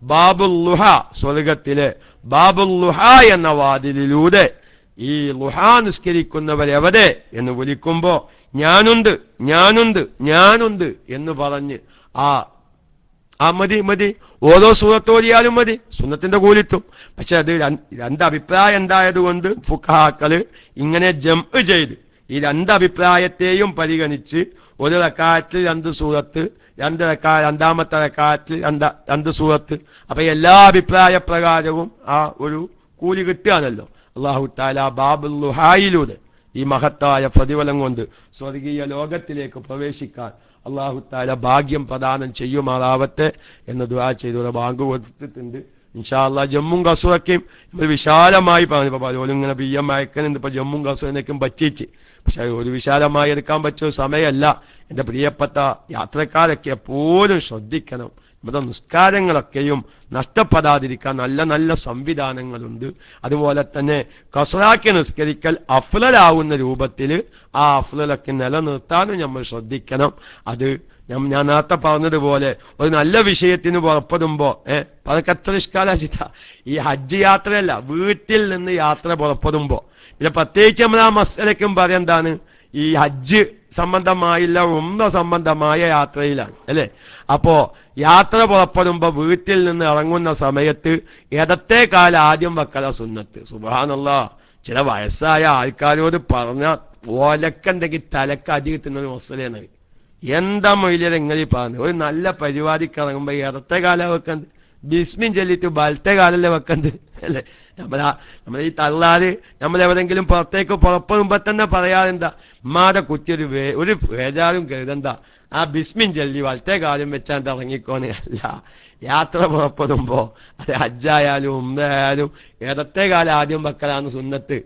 [SPEAKER 1] ബാബുൽ ളുഹ, സ്വർഗത്തിലെ ബാബുൽ ളുഹ എന്ന വാതിലിലൂടെ ഈ ളുഹാ നിസ്കരിക്കുന്നവരെവിടെ എന്ന് വിളിക്കുമ്പോ ഞാനുണ്ട് എന്ന് പറഞ്ഞ് ആ മതി ഓരോ സൂറത്തോതിയാലും മതി, സുന്നത്തിന്റെ കൂലിത്തും. പക്ഷെ അത് 2 അഭിപ്രായം ഉണ്ടായത് കൊണ്ട് ഫുഖഹാക്കള് ഇങ്ങനെ ജംഅ് ചെയ്ത് ഈ രണ്ടഭിപ്രായത്തെയും പരിഗണിച്ച് ഒരു റക്അത്തിൽ 2 സൂറത്ത്, രണ്ടാമത്തെ റക്അത്തിൽ 2 സൂറത്ത്. അപ്പൊ എല്ലാ അഭിപ്രായ പ്രകാരവും ആ ഒരു കൂലി കിട്ടുകയാണല്ലോ. അല്ലാഹു തആല ബാബുൽ ലുഹായിലൂടെ ഈ മഹത്തായ പ്രതിഫലം കൊണ്ട് സ്വർഗീയ ലോകത്തിലേക്ക് പ്രവേശിക്കാൻ അല്ലാഹു തആല ഭാഗ്യം പ്രദാനം ചെയ്യുമാറാവട്ടെ എന്ന് ദുആ ചെയ്തുള്ള ബാങ്ക് കൊടുത്തിട്ടുണ്ട്. ഇൻഷാ അല്ലാഹ് ജമ്മും കസറൊക്കെയും നമ്മൾ വിശാലമായി പറഞ്ഞു. പലരും ഇങ്ങനെ ബിയ്യം അയക്കുന്നുണ്ട്, ഇപ്പൊ ജമ്മും കസറിനൊക്കെയും പറ്റിച്ച്. പക്ഷെ ഒരു വിശാലമായി എടുക്കാൻ പറ്റിയ സമയമല്ല. എന്റെ പ്രിയപ്പെട്ട യാത്രക്കാരൊക്കെ എപ്പോഴും ശ്രദ്ധിക്കണം. നമ്മുടെ നിസ്കാരങ്ങളൊക്കെയും നഷ്ടപ്പെടാതിരിക്കാൻ നല്ല നല്ല സംവിധാനങ്ങളുണ്ട്. അതുപോലെ തന്നെ കസറാക്കി നിസ്കരിക്കൽ അഫ്ളലാവുന്ന രൂപത്തിൽ ആ അഫ്ളലൊക്കെ നിലനിർത്താനും നമ്മൾ ശ്രദ്ധിക്കണം. അത് ഞാൻ നേരത്തെ പറഞ്ഞതുപോലെ ഒരു നല്ല വിഷയത്തിന് പുറപ്പെടുമ്പോ അതൊക്കെ എത്ര ഇഷ്കാലിച്ച ഈ ഹജ്ജ് യാത്രയല്ല, വീട്ടിൽ നിന്ന് യാത്ര പുറപ്പെടുമ്പോ പിന്നെ പ്രത്യേകിച്ച് നമ്മൾ ആ മസലയ്ക്കും പറയെന്താണ്, ഈ ഹജ്ജ് സംബന്ധമായില്ല ഉംറ സംബന്ധമായ യാത്രയിലാണ് അല്ലെ. അപ്പോ യാത്ര പുറപ്പെടുമ്പോ വീട്ടിൽ നിന്ന് ഇറങ്ങുന്ന സമയത്ത് ഇടത്തെ കാൽ ആദ്യം വെക്കല സുന്നത്ത്. സുബ്ഹാനല്ലാഹ്, ചില വയസ്സായ ആൾക്കാരോട് പറഞ്ഞ ഓലക്കുണ്ടെങ്കിൽ തലക്ക് അധികത്തുന്ന ഒരു മസലയാണ്. എന്താ മൊയിലിയത് എങ്ങനെ പറഞ്ഞു? ഒരു നല്ല പരിപാടിക്ക് ഇറങ്ങുമ്പോ ഇടത്തെ കാല വെക്കണ്ട്, ബിസ്മിൻ ചൊല്ലിട്ട് വലത്തെ കാലല്ലേ വെക്കണ്ട് അല്ലെ. നമ്മളീ തള്ളാറ് നമ്മളെവിടെങ്കിലും പുറത്തേക്ക് പുറപ്പെടുമ്പോ തന്നെ പറയാതെന്താ, ഉമ്മാടെ കുറ്റി ഒരു വേജാറും കരുതെന്താ, ആ ബിസ്മിൻ ചൊല്ലി വലത്തെ കാലം വെച്ചാണ്ട് ഇറങ്ങിക്കോന്ന് അല്ല. യാത്ര പുറപ്പെടുമ്പോ അത് ഹജ്ജായാലും ഉംറയായാലും ഇടത്തെ കാലം ആദ്യം വെക്കലാണ് സുന്നത്ത്.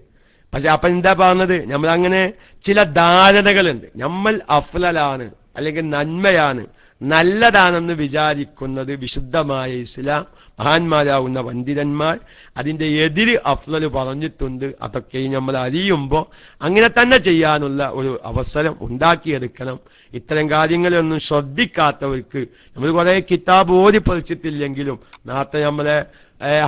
[SPEAKER 1] പക്ഷെ അപ്പൊ എന്താ പറഞ്ഞത്, നമ്മളങ്ങനെ ചില ധാരണകളുണ്ട്. നമ്മൾ അഫ്ളലാണ് അല്ലെങ്കിൽ നന്മയാണ് നല്ലതാണെന്ന് വിചാരിക്കുന്നത് വിശുദ്ധമായ ഇസ്ലാം, മഹാന്മാരാവുന്ന പണ്ഡിതന്മാർ അതിന്റെ എതിര് അഫ്ളല് പറഞ്ഞിട്ടുണ്ട്. അതൊക്കെയും നമ്മൾ അറിയുമ്പോൾ അങ്ങനെ തന്നെ ചെയ്യാനുള്ള ഒരു അവസരം ഉണ്ടാക്കിയെടുക്കണം. ഇത്തരം കാര്യങ്ങളൊന്നും ശ്രദ്ധിക്കാത്തവർക്ക് നമ്മൾ കുറെ കിതാബ് ഓതി പഠിച്ചിട്ടില്ലെങ്കിലും നേരത്തെ നമ്മളെ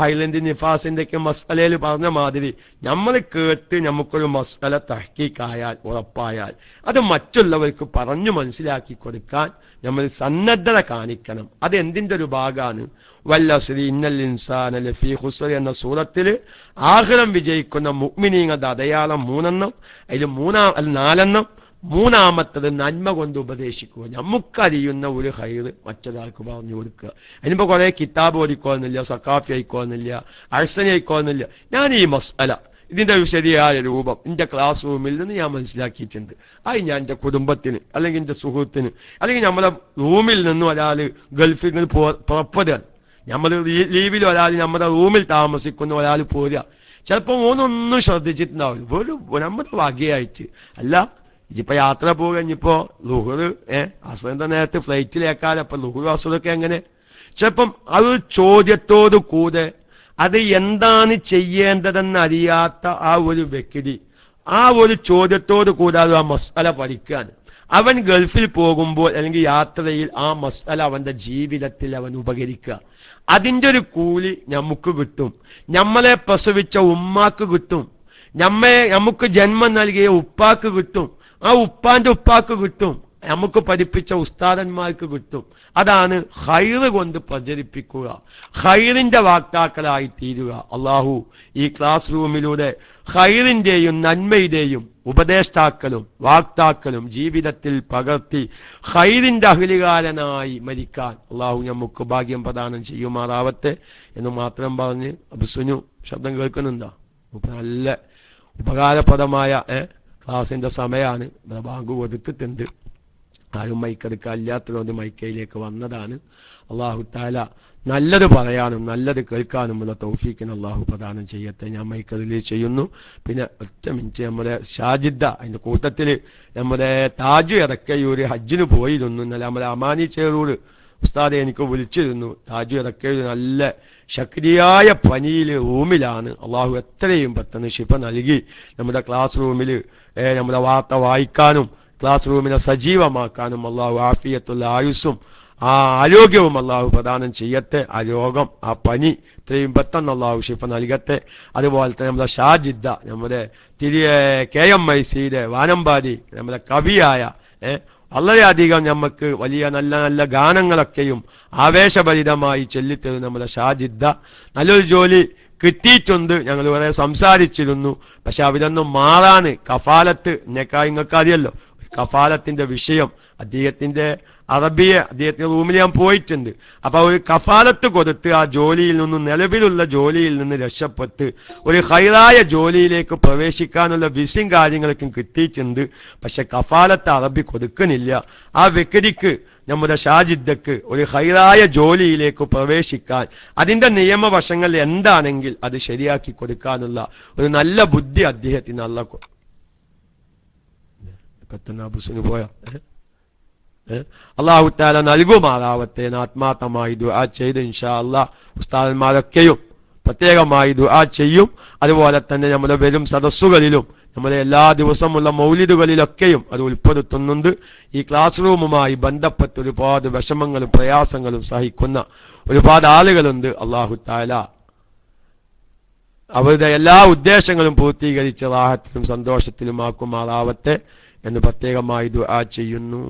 [SPEAKER 1] ഹൈലൻഡ് നിഫാസിന്റെ ഒക്കെ മസ്അലയിൽ പറഞ്ഞ മാതിരി നമ്മൾ കേട്ട് നമുക്കൊരു മസ്അല തഹ്ഖീഖായാൽ ഉറപ്പായാൽ അത് മറ്റുള്ളവർക്ക് പറഞ്ഞു മനസ്സിലാക്കി കൊടുക്കാൻ നമ്മൾ സന്നദ്ധത കാണിക്കണം. അത് എന്തിന്റെ ഒരു ഭാഗമാണ്? വല്ലസ്രി ഇന്നൽ ഇൻസാന ലഫീ ഖുസ്ർ എന്ന സൂറത്തിൽ ആഖിറം വിജയിക്കുന്ന മുഅ്മിനീങ്ങളുടെ അടയാളം 3 അതിൽ 4 മൂന്നാമത്തത് നന്മ കൊണ്ട് ഉപദേശിക്കുക. നമുക്കറിയുന്ന ഒരു ഹൈറ് മറ്റൊരാൾക്ക് പറഞ്ഞു കൊടുക്കുക. അതിനിപ്പോ കുറെ കിതാബ് ഓടിക്കോന്നില്ല, സക്കാഫി ആയിക്കോന്നില്ല, അഴ്സനി ആയിക്കോന്നില്ല. ഞാൻ ഈ മസ്അല ഇതിന്റെ ഒരു ശരിയായ രൂപം എന്റെ ക്ലാസ് റൂമിൽ നിന്ന് ഞാൻ മനസ്സിലാക്കിയിട്ടുണ്ട്. അത് ഞാൻ എന്റെ കുടുംബത്തിന് അല്ലെങ്കിൽ എന്റെ സുഹൃത്തിന് അല്ലെങ്കിൽ നമ്മളെ റൂമിൽ നിന്നും ഒരാൾ ഗൾഫിൽ നിന്ന് പുറപ്പെടുകയാണ്, നമ്മൾ ലീവിൽ ഒരാൾ നമ്മുടെ റൂമിൽ താമസിക്കുന്ന ഒരാൾ പോരുക. ചിലപ്പോൾ ഓനൊന്നും ശ്രദ്ധിച്ചിട്ടുണ്ടാവില്ല, വെറും നമ്മുടെ വകയായിട്ട് അല്ല. ഇപ്പൊ യാത്ര പോവുക, ഇനിയിപ്പോ ലുഹുർ അസറിന്റെ നേരത്തെ ഫ്ലൈറ്റിലേക്കാലം. അപ്പൊ ലുഹുർ അസറൊക്കെ എങ്ങനെ ചിലപ്പം അത് ചോദ്യത്തോടു കൂടെ അത് എന്താണ് ചെയ്യേണ്ടതെന്ന് അറിയാത്ത ആ ഒരു വ്യക്തി ആ ഒരു ചോദ്യത്തോട് കൂടാതെ ആ മസ്അല പഠിക്കാൻ അവൻ ഗൾഫിൽ പോകുമ്പോൾ അല്ലെങ്കിൽ യാത്രയിൽ ആ മസ്അല അവന്റെ ജീവിതത്തിൽ അവൻ ഉപകരിക്കുക. അതിന്റെ ഒരു കൂലി നമുക്ക് കിട്ടും, നമ്മളെ പ്രസവിച്ച ഉമ്മാക്ക് കിട്ടും, നമുക്ക് ജന്മം നൽകിയ ഉപ്പാക്ക് കിട്ടും, ആ ഉപ്പാന്റെ ഉപ്പാക്ക് കിട്ടും, നമുക്ക് പഠിപ്പിച്ച ഉസ്താദന്മാർക്ക് കിട്ടും. അതാണ് ഖൈറ് കൊണ്ട് പ്രചരിപ്പിക്കുക, ഖൈറിന്റെ വാക്താക്കളായി തീരുക. അള്ളാഹു ഈ ക്ലാസ് റൂമിലൂടെ ഖൈറിന്റെയും നന്മയുടെയും ഉപദേഷ്ടാക്കളും വാക്താക്കളും ജീവിതത്തിൽ പകർത്തി ഖൈറിന്റെ അഹ്ലികാരനായി മരിക്കാൻ അള്ളാഹു നമുക്ക് ഭാഗ്യം പ്രദാനം ചെയ്യുമാറാവട്ടെ എന്ന് മാത്രം പറഞ്ഞ് അബ്സുനു ശബ്ദം കേൾക്കുന്നുണ്ടോ? നല്ല ഉപകാരപ്രദമായ ക്ലാസിന്റെ സമയമാണ്. ബാങ്ക് കൊടുത്തിട്ടുണ്ട്, ആരും മൈക്കെടുക്കാനില്ലാത്തതുകൊണ്ട് മൈക്കയിലേക്ക് വന്നതാണ്. അള്ളാഹു തആല നല്ലത് പറയാനും നല്ലത് കേൾക്കാനുമുള്ള തൗഫീഖിന് അള്ളാഹു പ്രദാനം ചെയ്യട്ടെ. ഞാൻ മൈക്കതിൽ ചെയ്യുന്നു. പിന്നെ 1 മിനിറ്റ് നമ്മുടെ ഷാജിദ്ദ അതിന്റെ കൂട്ടത്തിൽ നമ്മുടെ താജു ഇറക്കയൂര് ഹജ്ജിന് പോയിരുന്നു. ഇന്നലെ നമ്മുടെ അമാനി ചേറൂർ ഉസ്താദെ എനിക്ക് വിളിച്ചിരുന്നു. താജു ഇറക്കയൂര് നല്ല ശക്തിയായ പനിയിൽ റൂമിലാണ്. അള്ളാഹു എത്രയും പെട്ടെന്ന് ശിഫ നൽകി നമ്മുടെ ക്ലാസ് റൂമിൽ നമ്മുടെ വാർത്ത വായിക്കാനും ക്ലാസ് റൂമിനെ സജീവമാക്കാനും അള്ളാഹു ആഫിയത്തുള്ള ആയുസ്സും ആ ആരോഗ്യവും അള്ളാഹു പ്രദാനം ചെയ്യട്ടെ. ആ രോഗം ആ പനി ഇത്രയും പെട്ടെന്ന് അള്ളാഹു ശിഫ നൽകട്ടെ. അതുപോലെ തന്നെ നമ്മുടെ ഷാജിദ്ദ നമ്മുടെ KMIC വാനമ്പാടി നമ്മുടെ കവിയായ വളരെയധികം നമുക്ക് വലിയ നല്ല നല്ല ഗാനങ്ങളൊക്കെയും ആവേശഭരിതമായി ചൊല്ലിത്തരും നമ്മുടെ ഷാജിദ്ദ നല്ലൊരു ജോലി കിട്ടിയിട്ടുണ്ട്, ഞങ്ങൾ കുറെ സംസാരിച്ചിരുന്നു. പക്ഷെ അവരൊന്നും മാറാന് കഫാലത്ത് നിങ്ങൾക്ക് അറിയല്ലോ കഫാലത്തിന്റെ വിഷയം. അദ്ദേഹത്തിന്റെ റൂമിൽ ഞാൻ പോയിട്ടുണ്ട്. അപ്പൊ ഒരു കഫാലത്ത് കൊടുത്ത് ആ ജോലിയിൽ നിന്നും നിലവിലുള്ള ജോലിയിൽ നിന്ന് രക്ഷപ്പെട്ട് ഒരു ഹൈറായ ജോലിയിലേക്ക് പ്രവേശിക്കാനുള്ള വിസയും കാര്യങ്ങളൊക്കെ കിട്ടിയിട്ടുണ്ട്. പക്ഷെ കഫാലത്ത് അറബി കൊടുക്കുന്നില്ല. ആ വ്യക്തിക്ക് നമ്മുടെ ഷാജിദ്ദക്ക് ഒരു ഹൈറായ ജോലിയിലേക്ക് പ്രവേശിക്കാൻ അതിന്റെ നിയമവശങ്ങൾ എന്താണെങ്കിൽ അത് ശരിയാക്കി കൊടുക്കാനുള്ള ഒരു നല്ല ബുദ്ധി അദ്ദേഹത്തിന് പെട്ടെന്ന് പോയ അള്ളാഹു തആല നൽകുമാറാവട്ടെ. ആത്മാർത്ഥമായി ദുആ ചെയ്ത് ഇൻഷാ അല്ലാഹ് ഉസ്താദന്മാരൊക്കെയും പ്രത്യേകമായി ദുആ ചെയ്യും. അതുപോലെ തന്നെ നമ്മുടെ വരും സദസ്സുകളിലും നമ്മുടെ എല്ലാ ദിവസമുള്ള മൗലിദുകളിലൊക്കെയും അത് ഉൾപ്പെടുത്തുന്നുണ്ട്. ഈ ക്ലാസ് റൂമുമായി ബന്ധപ്പെട്ട് ഒരുപാട് വിഷമങ്ങളും പ്രയാസങ്ങളും സഹിക്കുന്ന ഒരുപാട് ആളുകളുണ്ട്. അള്ളാഹു തആല അവരുടെ എല്ലാ ഉദ്ദേശങ്ങളും പൂർത്തീകരിച്ച് റാഹത്തിലും സന്തോഷത്തിലുമാക്കുമാറാവട്ടെ എന്ന് പ്രത്യേകമായി ദുആ ചെയ്യുന്നു.